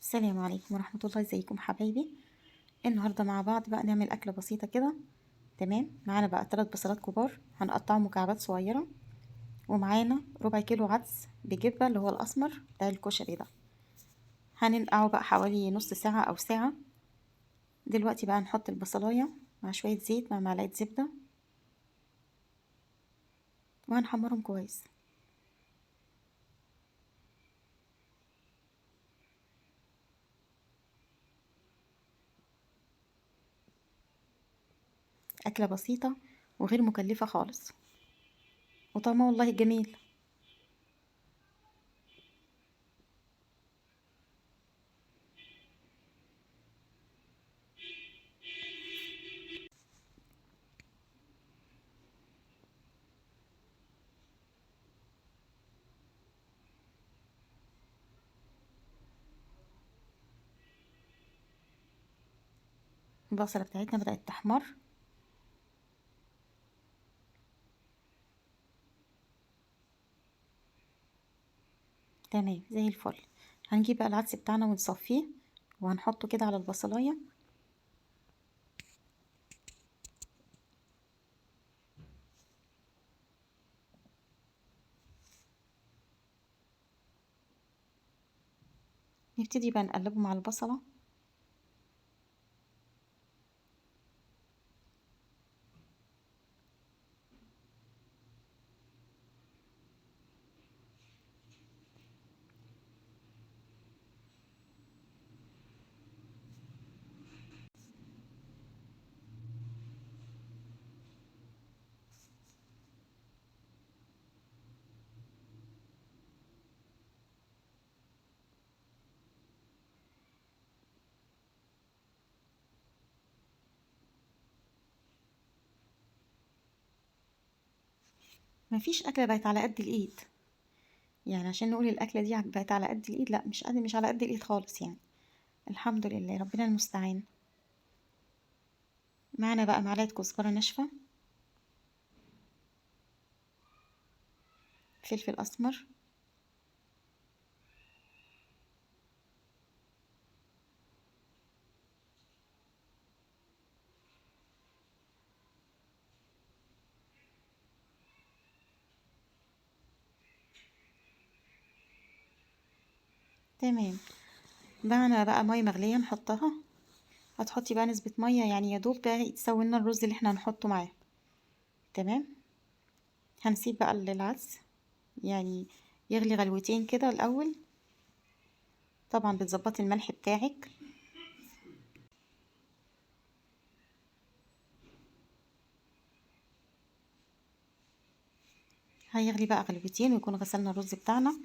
السلام عليكم ورحمة الله، ازيكم حبايبي؟ النهاردة مع بعض بقى نعمل أكلة بسيطة كده. تمام، معانا بقى 3 بصلات كبار هنقطعهم مكعبات صغيرة، ومعانا ربع كيلو عدس بجبة اللي هو الأسمر بتاع الكشري ده. هننقعه بقى حوالي نص ساعة أو ساعة. دلوقتي بقى نحط البصلاية مع شوية زيت مع معلقة زبدة، وهنحمرهم كويس. أكلة بسيطة وغير مكلفة خالص، وطعمها والله جميل. البصلة بتاعتنا بدأت تحمر. تمام زي الفل. هنجيب بقى العدس بتاعنا ونصفيه، وهنحطه كده على البصلاية. نبتدي بقى نقلبه مع البصلة. مفيش أكلة بقت على قد الإيد، يعني عشان نقول الأكلة دي بقت على قد الإيد، لا مش على قد الإيد خالص يعني. الحمد لله، ربنا المستعان. معنا بقى معلقة كزبرة ناشفة، فلفل أسمر، تمام. معنا بقى مية مغلية نحطها. هتحطي بقى نسبة مية يعني يا دوب بقى يتسوي لنا الرز اللي احنا هنحطه معاه. تمام. هنسيب بقى العدس يعني يغلي غلوتين كده الأول. طبعا بتظبطي الملح بتاعك. هيغلي بقى غلوتين ويكون غسلنا الرز بتاعنا.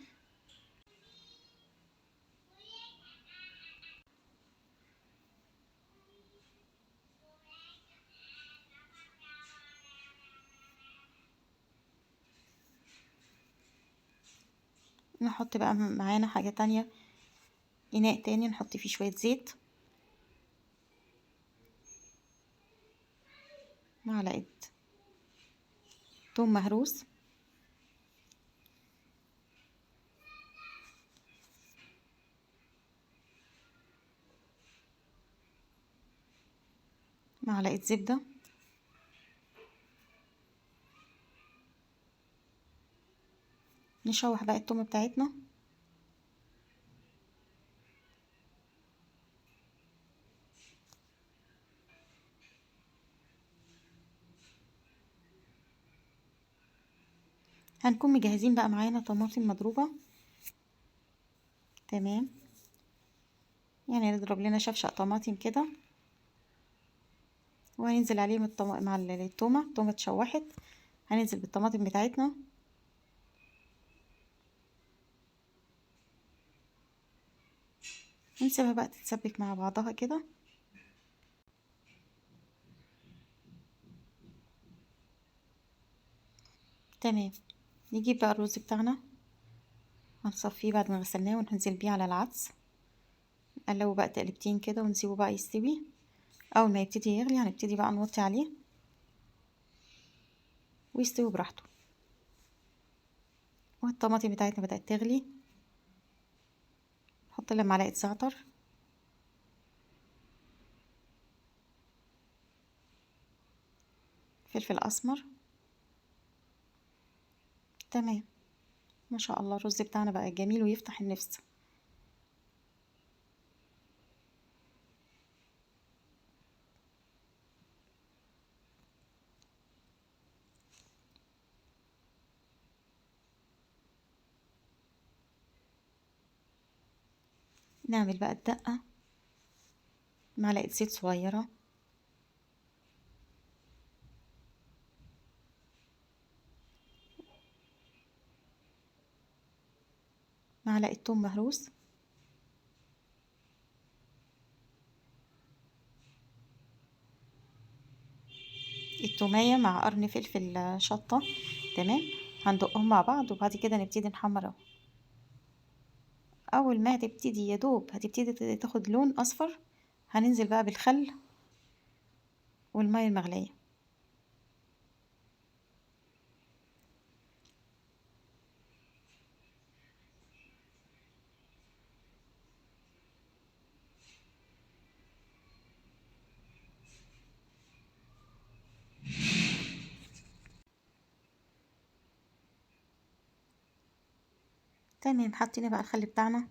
نحط بقى معانا حاجة تانية، إناء تاني نحط فيه شوية زيت، معلقة توم مهروس، معلقة زبدة، نشوح بقى التومة بتاعتنا. هنكون مجهزين بقى معانا طماطم مضروبة. تمام، يعني نضرب لنا شفشق طماطم كده، وهننزل عليه مع التومة اتشوحت. هننزل بالطماطم بتاعتنا، ونسيبها بقى تتسبك مع بعضها كده. تمام. نجيب بقى الرز بتاعنا، هنصفيه بعد ما غسلناه وننزل بيه على العدس. نقلبه بقى تقلبتين كده ونسيبه بقى يستوي. اول ما يبتدي يغلي هنبتدي بقى نوطي عليه ويستوي براحته. والطماطم بتاعتنا بدأت تغلي، نحط لها معلقة زعتر فلفل اسمر. تمام. ما شاء الله الرز بتاعنا بقى جميل ويفتح النفس. نعمل بقى الدقة، معلقة زيت صغيرة، معلقة توم مهروس، التومية مع قرن فلفل شطة. تمام. هندقهم مع بعض وبعد كده نبتدي نحمرهم. اول ما هتبتدي يا دوب هتبتدي تاخد لون اصفر، هننزل بقى بالخل والمية المغلية. تمام. حطينا بقى الخل بتاعنا،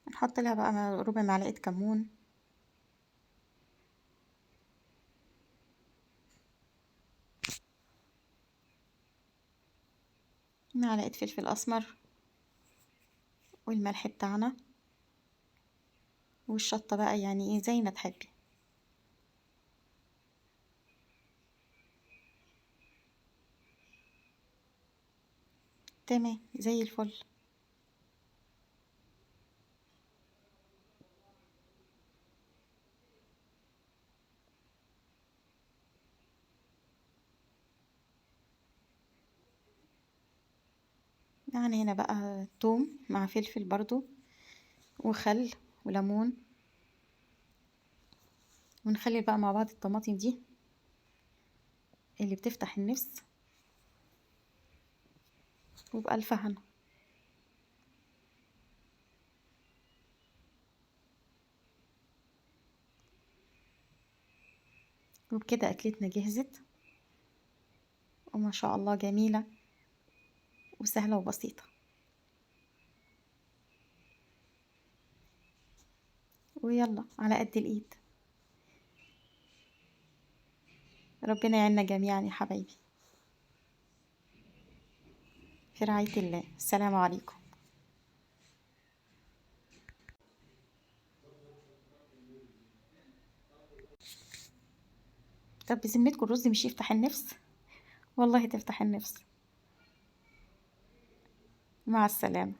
نحط لها بقى ربع معلقة كمون، معلقة فلفل اسمر، والملح بتاعنا، والشطة بقى يعني ايه زي ما تحبي. تمام زي الفل. يعني هنا بقى توم مع فلفل برضو، وخل وليمون، ونخلي بقى مع بعض الطماطم دي اللي بتفتح النفس، وبألف هنا. وبكده أكلتنا جهزت، وما شاء الله جميلة وسهلة وبسيطة. ويلا على قد الإيد. ربنا يعيننا جميعا يا حبايبي. في رعاية الله. السلام عليكم. طب بذمتكم الرز مش يفتح النفس؟ والله تفتح النفس. مع السلامة.